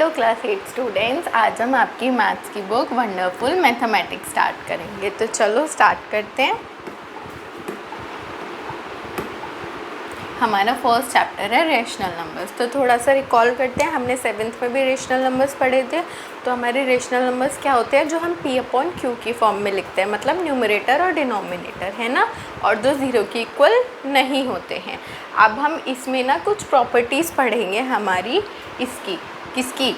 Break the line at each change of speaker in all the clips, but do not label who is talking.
Hello class 8 students, आज हम आपकी मैथ्स की बुक वंडरफुल मैथमेटिक्स स्टार्ट करेंगे। तो चलो स्टार्ट करते हैं। हमारा फर्स्ट चैप्टर है रेशनल नंबर्स। तो थोड़ा सा रिकॉल करते हैं, हमने 7th में भी रेशनल नंबर्स पढ़े थे। तो हमारे रेशनल नंबर्स क्या होते हैं, जो हम P/Q की फॉर्म में लिखते हैं, मतलब न्यूमरेटर और डिनोमिनेटर, है ना, और जो ज़ीरो के इक्वल नहीं होते हैं। अब हम इसमें ना कुछ प्रॉपर्टीज़ पढ़ेंगे हमारी किसकी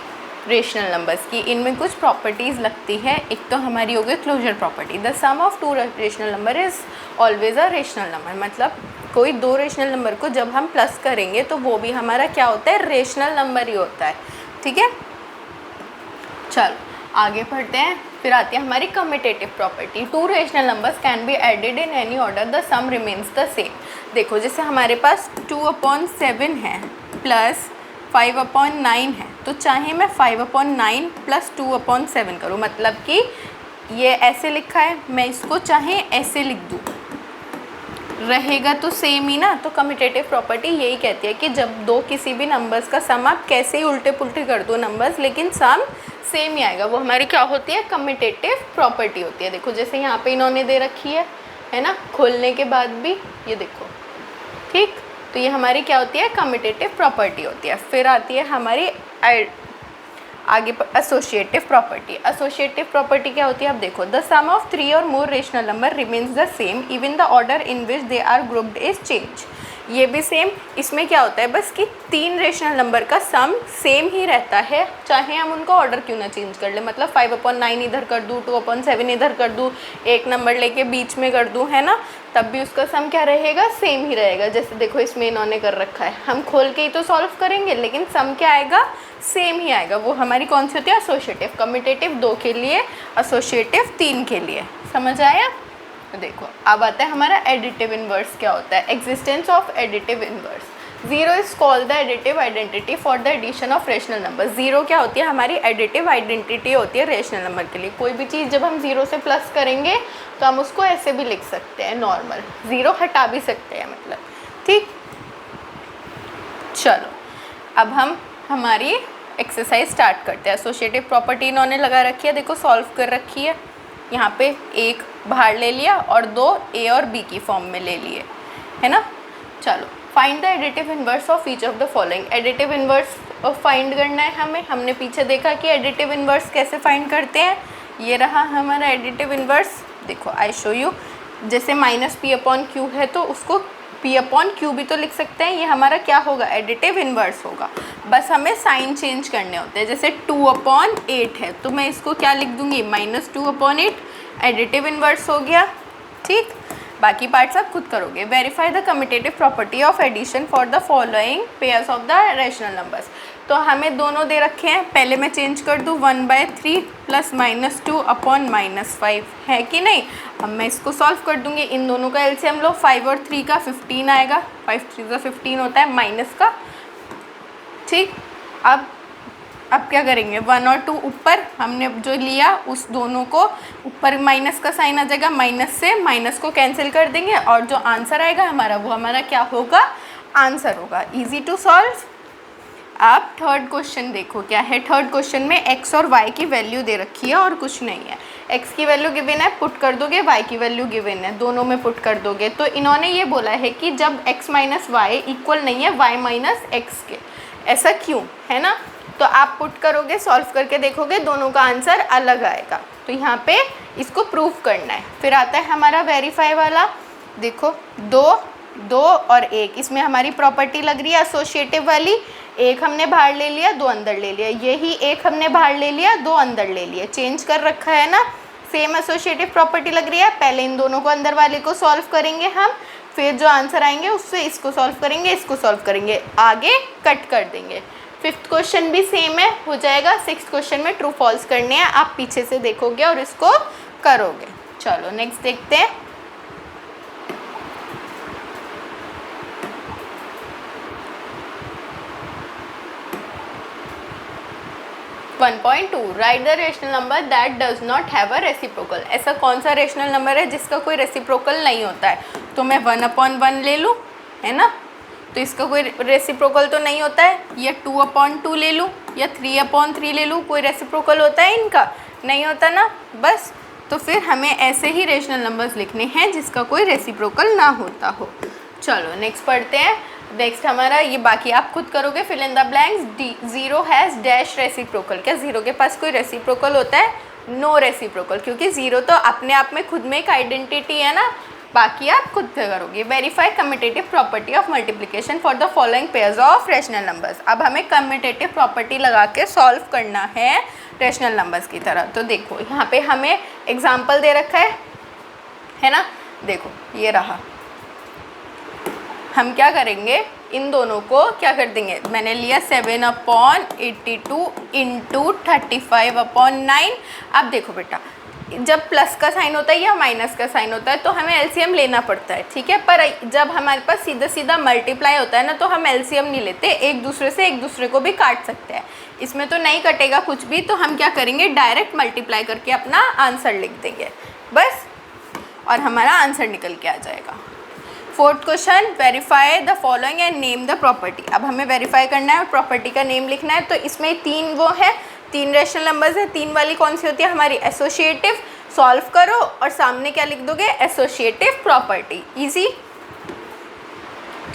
रेशनल नंबर्स की। इनमें कुछ प्रॉपर्टीज़ लगती है। एक तो हमारी हो गई closure property, the sum of two rational number is always a rational number. मतलब कोई दो रेशनल नंबर को जब हम प्लस करेंगे तो वो भी हमारा क्या होता है, रेशनल नंबर ही होता है। ठीक है, चलो आगे पढ़ते हैं। फिर आती है हमारी commutative property, two rational numbers can be added in any order, the sum remains the same. देखो, जैसे हमारे पास 2/7 है प्लस 5/9 है, तो चाहे मैं 5/9 प्लस 2/7 करूँ, मतलब कि ये ऐसे लिखा है, मैं इसको चाहे ऐसे लिख दूँ, रहेगा तो सेम ही ना। तो कम्यूटेटिव प्रॉपर्टी यही कहती है कि जब दो किसी भी नंबर्स का सम आप कैसे ही उल्टे पुल्टे कर दो नंबर्स, लेकिन सम सेम ही आएगा, वो हमारी क्या होती है, कम्यूटेटिव प्रॉपर्टी होती है। देखो जैसे यहाँ पे इन्होंने दे रखी है ना, खोलने के बाद भी ये देखो, ठीक। तो ये हमारी क्या होती है, कम्यूटेटिव प्रॉपर्टी होती है। फिर आती है हमारी आगे एसोसिएटिव प्रॉपर्टी। एसोसिएटिव प्रॉपर्टी क्या होती है, अब देखो, द सम ऑफ 3 और more rational number remains the same even the order in which they are grouped is change. ये भी सेम, इसमें क्या होता है बस कि 3 रेशनल नंबर का सम सेम ही रहता है, चाहे हम उनका ऑर्डर क्यों ना चेंज कर ले। मतलब 5/9 इधर कर दूँ, 2/7 इधर कर दूँ, एक नंबर लेके बीच में कर दूँ, है ना, तब भी उसका सम क्या रहेगा, सेम ही रहेगा। जैसे देखो इसमें इन्होंने कर रखा है, हम खोल के ही तो सॉल्व करेंगे, लेकिन सम क्या आएगा, सेम ही आएगा। वो हमारी कौन सी होती है, एसोसिएटिव। कम्यूटेटिव 2 के लिए, एसोसिएटिव 3 के लिए। समझ आया। देखो अब आता है हमारा एडिटिव इन्वर्स क्या होता है, existence of additive inverse. Zero is called the additive identity for the addition of rational number. Zero क्या होती है, हमारी एडिटिव आइडेंटिटी होती है रेशनल नंबर के लिए। कोई भी चीज़ जब हम जीरो से प्लस करेंगे तो हम उसको ऐसे भी लिख सकते हैं, नॉर्मल, जीरो हटा भी सकते हैं, मतलब, ठीक। चलो अब हम हमारी एक्सरसाइज स्टार्ट करते हैं। एसोसिएटिव प्रॉपर्टी इन्होंने लगा रखी है, देखो सॉल्व कर रखी है। यहाँ पे एक बाहर ले लिया और 2 ए और बी की फॉर्म में ले लिए, है ना। चलो find the additive inverse of each of the following. Additive inverse find करना है हमें। हमने पीछे देखा कि एडिटिव इन्वर्स कैसे फाइंड करते हैं। ये रहा हमारा एडिटिव इन्वर्स। देखो आई शो यू, जैसे -P/Q है तो उसको P/Q भी तो लिख सकते हैं। ये हमारा क्या होगा, एडिटिव इन्वर्स होगा। बस हमें साइन चेंज करने होते हैं। जैसे 2/8 है तो मैं इसको क्या लिख दूंगी, -2/8, एडिटिव इन्वर्स हो गया, ठीक। बाकी पार्ट्स आप खुद करोगे। Verify the commutative property of addition for the following pairs of the rational numbers. तो हमें दोनों दे रखे हैं, पहले मैं चेंज कर दूँ 1/3 प्लस -2/-5 है कि नहीं। अब मैं इसको सॉल्व कर दूँगी, इन दोनों का एलसीएम लो, 5 और 3 का 15 आएगा, 5 3 का 15 होता है माइनस का, ठीक। अब क्या करेंगे, 1 और 2 ऊपर हमने जो लिया उस दोनों को ऊपर माइनस का साइन आ जाएगा, माइनस से माइनस को कैंसिल कर देंगे और जो आंसर आएगा हमारा वो हमारा क्या होगा, आंसर होगा। Easy to solve. आप थर्ड क्वेश्चन देखो क्या है। थर्ड क्वेश्चन में x और y की वैल्यू दे रखी है और कुछ नहीं है। x की वैल्यू गिवन है, पुट कर दोगे, y की वैल्यू गिवन है, दोनों में पुट कर दोगे। तो इन्होंने ये बोला है कि जब x माइनस वाई इक्वल नहीं है y माइनस एक्स के, ऐसा क्यों, है ना। तो आप पुट करोगे, सॉल्व करके देखोगे, दोनों का आंसर अलग आएगा। तो यहाँ पे इसको प्रूव करना है। फिर आता है हमारा वेरीफाई वाला। देखो 2 और 1, इसमें हमारी प्रॉपर्टी लग रही है एसोसिएटिव वाली। एक हमने बाहर ले लिया, 2 अंदर ले लिया, यही एक हमने बाहर ले लिया, 2 अंदर ले लिया, चेंज कर रखा है ना। सेम एसोसिएटिव प्रॉपर्टी लग रही है। पहले इन दोनों को अंदर वाले को सॉल्व करेंगे हम, फिर जो आंसर आएंगे उससे इसको सॉल्व करेंगे, इसको सॉल्व करेंगे, आगे कट कर देंगे। 5th क्वेश्चन भी सेम है, हो जाएगा। 6th क्वेश्चन में ट्रू फॉल्स करने हैं, आप पीछे से देखोगे और इसको करोगे। चलो नेक्स्ट देखते हैं। 1.2 right the rational number that does not have a reciprocal. ऐसा कौन सा रेशनल नंबर है जिसका कोई रेसिप्रोकल नहीं होता है। तो मैं 1/1 ले लूँ, है ना, तो इसका कोई रेसिप्रोकल तो नहीं होता है। या 2/2 ले लूँ या 3/3 ले लूँ, कोई रेसिप्रोकल होता है इनका? नहीं होता ना। बस तो फिर हमें ऐसे ही रेशनल नंबर्स लिखने हैं जिसका कोई रेसिप्रोकल ना होता हो। चलो नेक्स्ट पढ़ते हैं। नेक्स्ट हमारा ये बाकी आप खुद करोगे, fill in the blanks. 0 has dash reciprocal. क्या 0 के पास कोई रेसिप्रोकल होता है? नो रेसिप्रोकल, क्योंकि 0 तो अपने आप में खुद में एक आइडेंटिटी है ना, बाकी आप खुद से करोगे। Verify commutative property of multiplication for the following pairs of rational numbers. अब हमें कम्यूटेटिव प्रॉपर्टी लगा के सॉल्व करना है रेशनल नंबर्स की तरह। तो देखो यहाँ पे हमें एग्जाम्पल दे रखा है ना, देखो ये रहा। हम क्या करेंगे, इन दोनों को क्या कर देंगे, मैंने लिया 7/82 इंटू 35/9। अब देखो बेटा, जब प्लस का साइन होता है या माइनस का साइन होता है तो हमें एलसीएम लेना पड़ता है, ठीक है। पर जब हमारे पास सीधा सीधा मल्टीप्लाई होता है ना, तो हम एलसीएम नहीं लेते, एक दूसरे को भी काट सकते हैं। इसमें तो नहीं कटेगा कुछ भी, तो हम क्या करेंगे, डायरेक्ट मल्टीप्लाई करके अपना आंसर लिख देंगे बस, और हमारा आंसर निकल के आ जाएगा। Fourth question, verify the following and name the property. अब हमें वेरीफाई करना है और प्रॉपर्टी का नेम लिखना है। तो इसमें 3 वो है, 3 रेशनल नंबर्स है। 3 वाली कौन सी होती है हमारी? एसोसिएटिव। सॉल्व करो और सामने क्या लिख दोगे, एसोसिएटिव प्रॉपर्टी। इजी।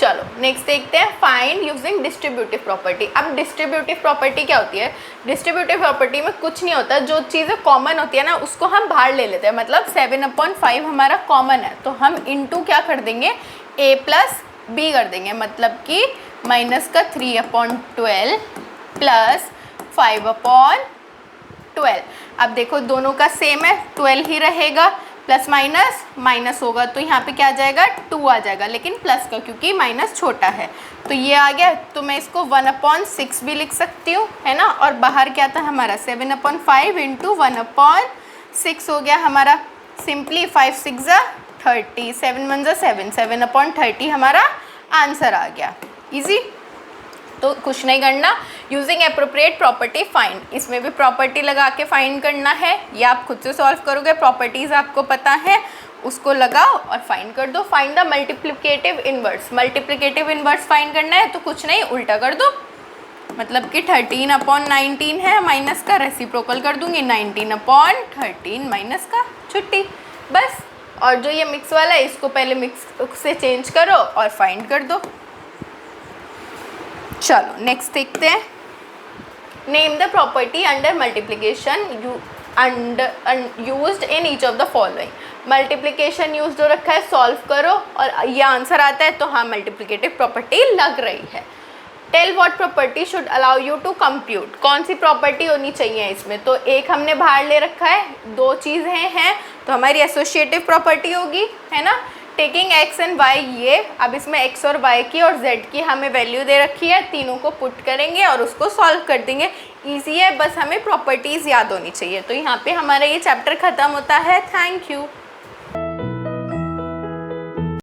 चलो नेक्स्ट देखते हैं, फाइंड यूजिंग डिस्ट्रीब्यूटिव प्रॉपर्टी। अब डिस्ट्रीब्यूटिव प्रॉपर्टी क्या होती है? डिस्ट्रीब्यूटिव प्रॉपर्टी में कुछ नहीं होता, जो चीज़ें कॉमन होती है ना उसको हम बाहर ले लेते हैं। मतलब 7/5 हमारा कॉमन है, तो हम इंटू क्या कर देंगे, a प्लस b कर देंगे। मतलब कि माइनस का 3/12 प्लस 5/12। अब देखो दोनों का सेम है, 12 ही रहेगा, प्लस माइनस माइनस होगा तो यहाँ पे क्या आ जाएगा, 2 आ जाएगा, लेकिन प्लस का क्योंकि माइनस छोटा है तो ये आ गया। तो मैं इसको 1/6 भी लिख सकती हूँ, है ना। और बाहर क्या था हमारा, 7/5 इंटू 1/6 हो गया हमारा। सिंपली 5 6 30, 7 1 7, 7/30 हमारा आंसर आ गया। इजी। तो कुछ नहीं करना, यूजिंग एप्रोप्रिएट प्रॉपर्टी फाइंड। इसमें भी प्रॉपर्टी लगा के फाइंड करना है, या आप खुद से सॉल्व करोगे। प्रॉपर्टीज़ आपको पता है, उसको लगाओ और फाइंड कर दो। Find the multiplicative inverse. Multiplicative inverse find करना है तो कुछ नहीं, उल्टा कर दो। मतलब कि 13/19 है, माइनस का रेसिप्रोकल कर दूंगी 19/13 माइनस का, छुट्टी बस। और जो ये मिक्स वाला है इसको पहले मिक्स से चेंज करो और फाइंड कर दो। चलो नेक्स्ट देखते हैं, name the property under multiplication used in each of the following. Multiplication use हो रखा है, सॉल्व करो और ये आंसर आता है तो हाँ मल्टीप्लिकेटिव प्रॉपर्टी लग रही है। Tell what property should allow you to compute. कौन सी प्रॉपर्टी होनी चाहिए इसमें, तो एक हमने बाहर ले रखा है, 2 चीज़ें हैं तो हमारी एसोसिएटिव प्रॉपर्टी होगी, है ना। टेकिंग x एंड y, ये अब इसमें x और y की और z की हमें वैल्यू दे रखी है, तीनों को पुट करेंगे और उसको सॉल्व कर देंगे। इजी है, बस हमें प्रॉपर्टीज़ याद होनी चाहिए। तो यहाँ पे हमारा ये चैप्टर ख़त्म होता है। Thank you.